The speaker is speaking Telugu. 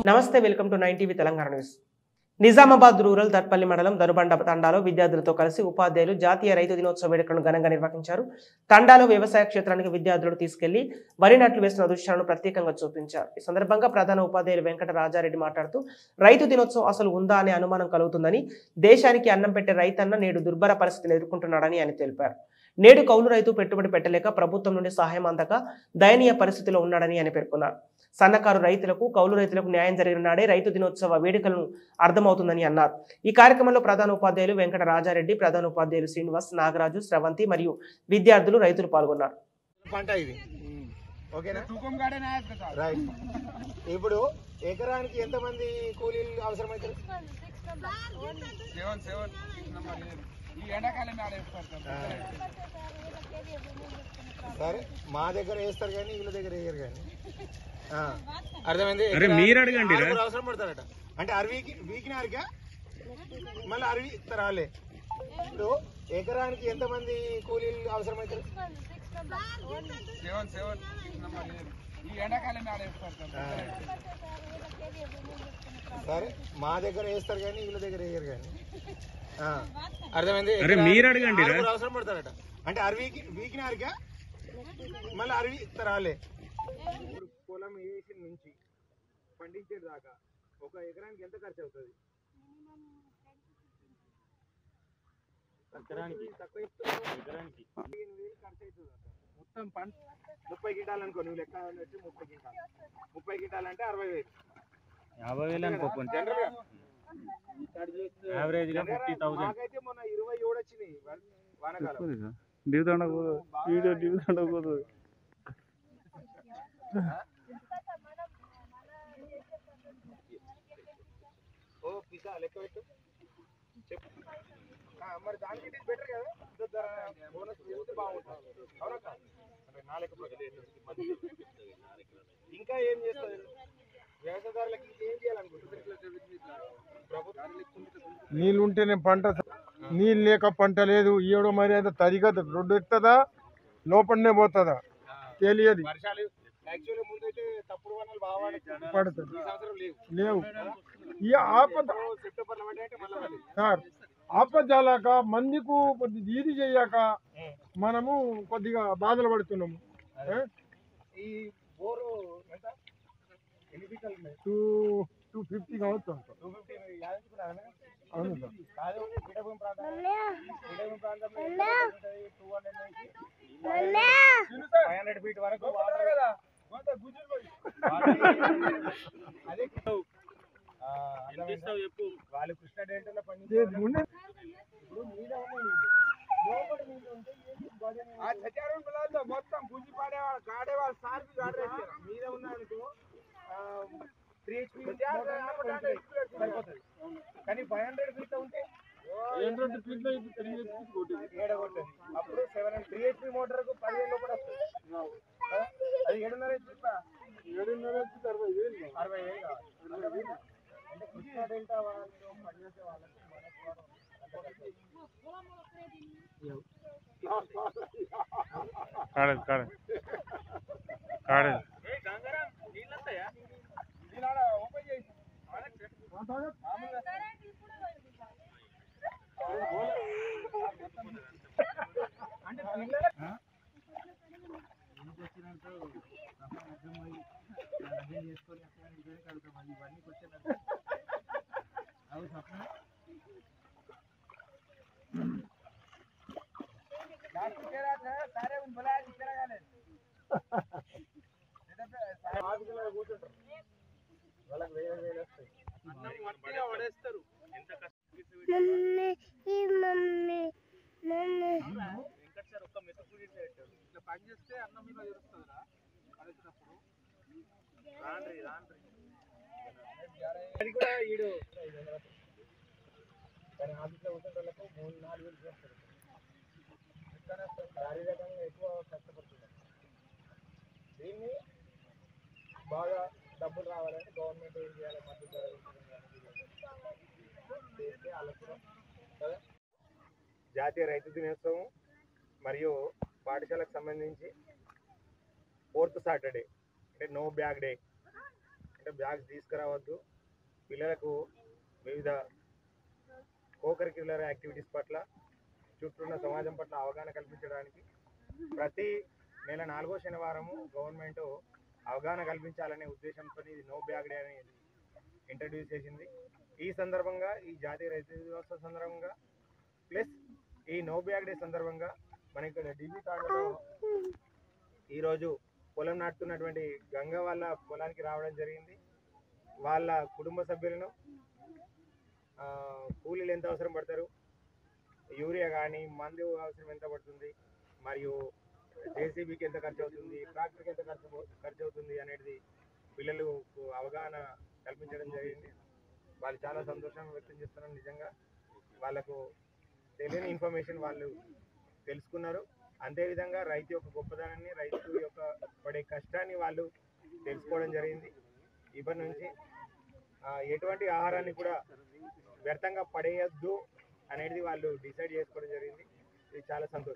నమస్తే, welcome to 9 TV Telangana news. Nizamabad rural Darpalli మండలం దనుబండ తండాలో విద్యార్థులతో కలిసి ఉపాధ్యాయులు జాతీయ రైతు దినోత్సవ వేడుకలను ఘనంగా నిర్వహించారు. తండాలో వ్యవసాయ క్షేత్రానికి విద్యార్థులను తీసుకెళ్లి వరి నాట్లు వేసిన దృశ్యాలను ప్రత్యేకంగా చూపించారు. ఈ సందర్భంగా ప్రధాన ఉపాధ్యాయులు వెంకట రాజారెడ్డి మాట్లాడుతూ, రైతు దినోత్సవం అసలు ఉందా అనే అనుమానం కలుగుతుందని, దేశానికి అన్నం పెట్టే రైతన్న నేడు దుర్భర పరిస్థితిని ఎదుర్కొంటున్నాడని ఆయన తెలిపారు. నేడు కౌలు రైతు పెట్టుబడి పెట్టలేక ప్రభుత్వం నుండి సహాయం అందక దయనీయ పరిస్థితిలో ఉన్నాడని ఆయన పేర్కొన్నారు. సన్నకారు రైతులకు, కౌలు రైతులకు న్యాయం జరిగిన నాడే రైతు దినోత్సవ వేడుకలను అర్థమవుతుందని అన్నారు. ఈ కార్యక్రమంలో ప్రధాన ఉపాధ్యాయులు వెంకట రాజారెడ్డి, ప్రధాన ఉపాధ్యాయులు శ్రీనివాస్, నాగరాజు, స్రవంతి మరియు విద్యార్థులు, రైతులు పాల్గొన్నారు. ఇప్పుడు ఎకరానికి ఎంతమంది కూలీలు అవసరమవుతారు? సరే, మా దగ్గర వేస్తారు కానీ వీళ్ళ దగ్గర వేయరు కానీ. అర్థమైంది? మీరు అడగండి, అవసరం పడతారట. అంటే వీకినారిగా మళ్ళీ అరవి ఇస్తారాలే. ఇప్పుడు ఎకరానికి ఎంతమంది కూలీలు అవసరమవుతారు? సరే, మా దగ్గర వేస్తారు కానీ వీళ్ళ దగ్గర వేయరు కానీ. అర్థమైంది? మీరు అడగండి, అవసరం పడతారట. అంటే వీకినారిగా మళ్ళీ అరవి ఇస్తారాలే. పొలం వేసి నుంచి పండించే దాకా ఒక ఎకరానికి ఎంత ఖర్చు అవుతుంది? తక్కువ 15,000 ఖర్చు అవుతుంది. మొత్తం పంట 30 క్వింటాలు అనుకో, నువ్వు లెక్క వచ్చి 30 క్వింటాలు. 30 క్వింటాలు అంటే 60,000. 50,000 అనుకోండి. నాకైతే మొన్న 27 వచ్చినాయి వానకాలం. ఓ పిసా లెక్క పెట్టు, చెప్పు. మరి దానికి బెటర్ కదా, బోనస్ చేస్తే బాగుంటుంది. అవునా కాదు? నా లెక్క ఇంకా ఏం చేస్తుంది వ్యవసాయదారులకి? ఏం చేయాలనుకుంటున్నారు? నీళ్ళు ఉంటేనే పంట, నీళ్ళు లేక పంట లేదు. ఈయడం మరి అయితే తరిగా రొడ్డు ఎక్కుతుందా లోపలనే పోతుందా తెలియదు. వర్షాలు యాక్చువల్గా ముందైతే తప్పుడు వనాలు బాగా పడుతుంది, ఈ సంవత్సరం లేవు. ఈ ఆపద సెప్టెంబర్లో అంటే మళ్ళీ సార్, ఆపజాలాక మందికు కొద్దిగా ఇది చెయ్యాక మనము కొద్దిగా బాధలు పడుతున్నాము. ఈ బోరు ఎంత? ఎన్ని ఫీట్లు ఉన్నాయి? 250 కావచ్చు. 250 అవును సార్. కాదు, పీఠభూమి ప్రాంతంలో 500 ఫీట్ వరకు వాటర్ కదా. అదే చెప్పు, వాళ్ళు కృష్ణా డెల్టాలో పండించారు. ఇప్పుడు మీద మొత్తం గుంజి పాడేవాళ్ళు, కాడేవాళ్ళు సార్కి గాడేస్తారు. మీద ఉన్నందుకు 3 HP సరిపోతుంది. కానీ 500 ఫీట్ ఉంటే ఏడగొట్టదు. అప్పుడు 3 HP మోటార్కు 10,000 లోపల వస్తుంది. అది 7.5 HP 60,000 కావాలి. అంటే కృష్ణా డెల్టా వాళ్ళు పనిచేసే వాళ్ళకి ఓపెన్ చేసి అంటే కూర్చుంటారు, వాళ్ళకి 1,000 వస్తాయి. పడేస్తారు. ఒక్క మెతుకు ఇట్లా పని చేస్తే అన్నం మీద తెలుస్తుందిరా పడేసినప్పుడు. అది కూడా ఈడు కానీ ఆఫీస్లో కూర్చుంటే 3-4 వేలు చేస్తారు. శారీరకంగా ఎక్కువ కష్టపడుతున్నారు. దీన్ని బాగా డబ్బులు రావాలంటే గవర్నమెంట్ ఏం చేయాలి? మద్దతు ధర చేస్తే ఆలోచన కదా. జాతీయ రైతు దినోత్సవం మరియు పాఠశాలకు సంబంధించి 4th సాటర్డే అంటే నో బ్యాగ్ డే అంటే బ్యాగ్స్ తీసుకురావద్దు, పిల్లలకు వివిధ కోకరిక్యులర్ యాక్టివిటీస్ పట్ల చుట్టూ ఉన్న సమాజం పట్ల అవగాహన కల్పించడానికి ప్రతి నెల 4వ శనివారము గవర్నమెంట్ అవగాహన కల్పించాలనే ఉద్దేశంతో ఇది నో బ్యాగ్ డే అనేది ఇంట్రడ్యూస్ చేసింది. ఈ సందర్భంగా ఈ జాతీయ రైతు దినోత్సవం సందర్భంగా ప్లస్ ఈ నో బ్యాగ్ డే సందర్భంగా మన ఇక్కడ డిబి తాండలో ఈరోజు పొలం నాటుతున్నటువంటి గంగ వాళ్ళ పొలానికి రావడం జరిగింది. వాళ్ళ కుటుంబ సభ్యులను కూలీలు ఎంత అవసరం పడతారు, యూరియా కానీ మందు అవసరం ఎంత పడుతుంది, మరియు జేసీబీకి ఎంత ఖర్చు అవుతుంది, ట్రాక్టర్కి ఎంత ఖర్చు అవుతుంది అనేది పిల్లలకు అవగాహన కల్పించడం జరిగింది. వాళ్ళు చాలా సంతోషం వ్యక్తం చేస్తున్నారు. నిజంగా వాళ్ళకు తెలియని ఇన్ఫర్మేషన్ వాళ్ళు తెలుసుకున్నారు. అంతేవిధంగా రైతు యొక్క గొప్పదనాన్ని, రైతు యొక్క పడే కష్టాన్ని వాళ్ళు తెలుసుకోవడం జరిగింది. ఇప్పటి నుంచి ఎటువంటి ఆహారాన్ని కూడా వ్యర్థంగా పడేయద్దు అనేది వాళ్ళు డిసైడ్ చేసుకోవడం జరిగింది. ఇది చాలా సంతోషం.